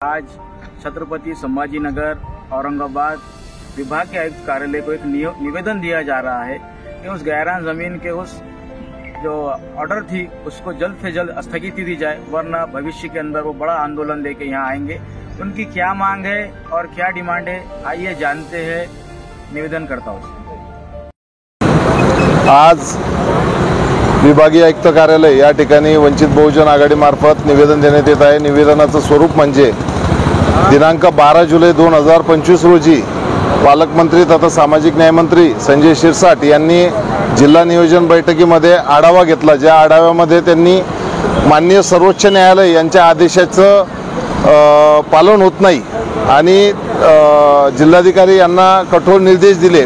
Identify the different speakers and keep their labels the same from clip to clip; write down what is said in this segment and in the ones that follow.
Speaker 1: आज छत्रपति संभाजीनगर औरंगाबाद विभाग के आयुक्त कार्यालय को एक निवेदन दिया जा रहा है कि उस गैरान जमीन के उस जो ऑर्डर थी उसको जल्द से जल्द स्थगिति दी जाए, वरना भविष्य के अंदर वो बड़ा आंदोलन लेके यहाँ आएंगे। उनकी क्या मांग है और क्या डिमांड है, आइए जानते हैं निवेदन करता हूँ।
Speaker 2: आज विभागीय आयुक्त कार्यालय या ठिकाणी वंचित बहुजन आघाडी मार्फत निवेदन देण्यात येत आहे। निवेदनाचं स्वरूप म्हणजे दिनांक 12 जुलै 2025 रोजी पालकमंत्री तथा सामाजिक न्याय मंत्री संजय शिरसाट यांनी जिल्हा नियोजन बैठकीमध्ये आढावा घेतला। ज्या आढाव्यामध्ये त्यांनी माननीय सर्वोच्च न्यायालय यांच्या आदेशाचं पालन होत नाही आणि जिल्हाधिकारी यांना कठोर निर्देश दिले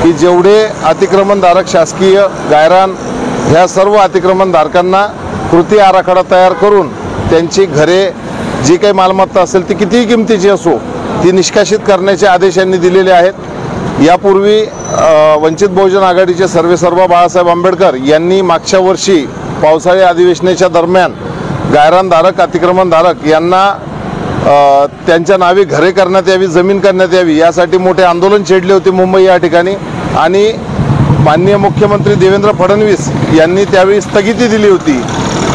Speaker 2: की जेवढे अतिक्रमणधारक शासकीय गायरान ह्या सर्व अतिक्रमणधारकांना कृती आराखडा तयार करून त्यांची घरे जी काही मालमत्ता असेल ती कितीही किमतीची असो ती निष्कासित करण्याचे आदेश यांनी दिलेले आहेत। यापूर्वी वंचित बहुजन आघाडीचे सर्वेसर्वा बाळासाहेब आंबेडकर यांनी मागच्या वर्षी पावसाळी अधिवेशनाच्या दरम्यान गायरानधारक अतिक्रमणधारक यांना त्यांच्या नावे घरे करण्यात यावी, जमीन करण्यात यावी यासाठी मोठे आंदोलन छेडले होते मुंबई या ठिकाणी आणि माननीय मुख्यमंत्री देवेंद्र फडणवीस यांनी त्यावेळी स्थगिती दिली होती।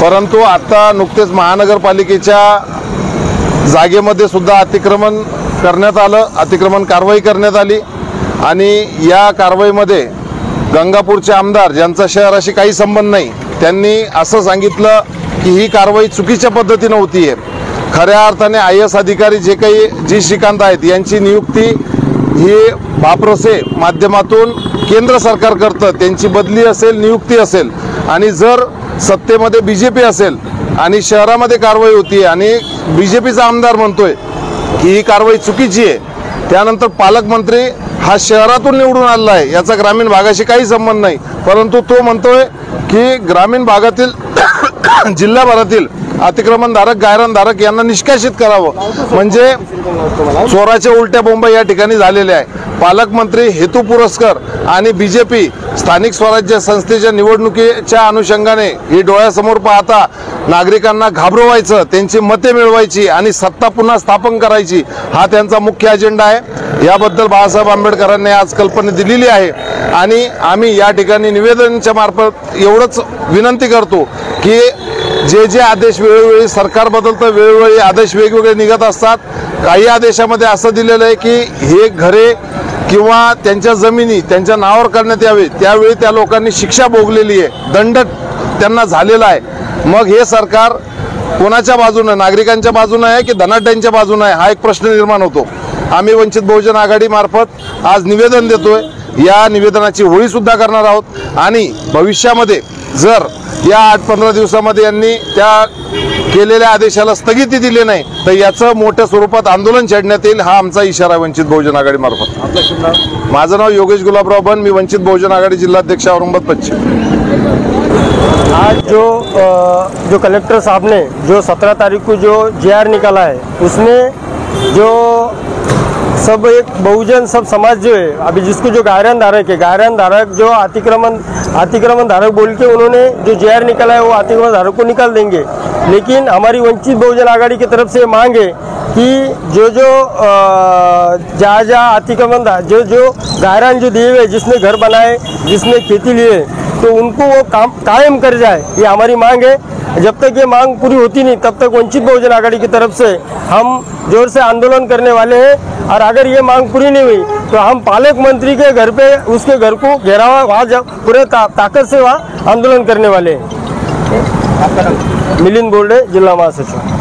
Speaker 2: परंतु आता नुकतेच महानगरपालिकेच्या जागेमध्ये सुद्धा अतिक्रमण करण्यात आलं, अतिक्रमण कारवाई करण्यात आली आणि या कारवाईमध्ये गंगापूरचे आमदार ज्यांचा शहराशी काही संबंध नाही त्यांनी असं सांगितलं की ही कारवाई चुकीच्या पद्धतीने होती आहे। खऱ्या अर्थाने IAS अधिकारी जे काही जी श्रीकांत आहेत यांची नियुक्ती ही भाप्रसे माध्यमातून केंद्र सरकार करतं, त्यांची बदली असेल, नियुक्ती असेल आणि जर सत्तेमध्ये BJP असेल आणि शहरामध्ये कारवाई होती आणि BJPचा आमदार म्हणतोय की ही कारवाई चुकीची आहे, त्यानंतर पालकमंत्री हा शहरातून निवडून आलेला आहे, याचा ग्रामीण भागाशी काही संबंध नाही, परंतु तो म्हणतोय की ग्रामीण भागातील जिल्हाभरातील अतिक्रमणधारक गायरानधारक यांना निष्कासित करावं, म्हणजे चोराच्या उलट्या बोंबा या ठिकाणी झालेल्या आहे। पालकमंत्री हेतू पुरस्कर आणि BJP स्थानिक स्वराज्य संस्थेच्या निवडणुकीच्या अनुषंगाने ही डोळ्यासमोर पाहता नागरिकांना घाबरवायचं, त्यांची मते मिळवायची आणि सत्ता पुन्हा स्थापन करायची हा त्यांचा मुख्य अजेंडा आहे। याबद्दल बाळासाहेब आंबेडकरांनी आज कल्पना दिलेली आहे आणि आम्ही या ठिकाणी निवेदनाच्या मार्फत एवढंच विनंती करतो की जे आदेश वेळोवेळी सरकार बदलतं, वेळोवेळी आदेश वेगवेगळे निघत असतात। काही आदेशामध्ये असं दिलेलं आहे की हे घरे किंवा त्यांच्या जमिनी त्यांच्या नावावर करण्यात यावे, त्यावेळी त्या लोकांनी शिक्षा भोगलेली आहे, दंड त्यांना झालेला आहे। मग हे सरकार कोणाच्या बाजूने, नागरिकांच्या बाजूने आहे की धनाढ्यांच्या बाजूने आहे हा एक प्रश्न निर्माण होतो। आम्ही वंचित बहुजन आघाडी मार्फत आज निवेदन देतोय, या निवेदनाची होळी सुद्धा करणार आहोत आणि भविष्यामध्ये जर या 8-15 दिवसामध्ये यांनी त्या केलेल्या आदेशाला स्थगिती दिली नाही तर याचं मोठ्या स्वरूपात आंदोलन छेडण्यात येईल हा आमचा इशारा आहे वंचित बहुजन आघाडी मार्फत। माझं नाव योगेश गुलाबराव बन, मी वंचित बहुजन आघाडी जिल्हाध्यक्ष औरंगाबाद पश्चिम।
Speaker 3: आज जो कलेक्टर साहब ने जो 17 तारीख को जो JR निकाला है उसमें जो सब एक बहुजन सब समाज जो है अभी जिसको जो गायरान धारक जो अतिक्रमण धारक बोल के उन्होंने जो JR निकाला है वो अतिक्रमण धारक को निकाल देंगे। लेकिन हमारी वंचित बहुजन आघाड़ी की तरफ से मांग है कि जहाँ अतिक्रमण जो गायरान जो दिए हुए, जिसने घर बनाए, जिसने खेती लिए, तो उनको वो काम कायम कर जाए, ये हमारी मांग है। जब तक ये मांग पूरी होती नहीं तब तक वंचित बहुजन आघाड़ी की तरफ से हम जोर से आंदोलन करने वाले हैं और अगर ये मांग पूरी नहीं हुई तो हम पालक मंत्री के घर पे उसके घर को घेरावा वहाँ पूरे ताकत से वहाँ आंदोलन करने वाले हैं। मिलिंद बोर्डे, जिला महासचिव।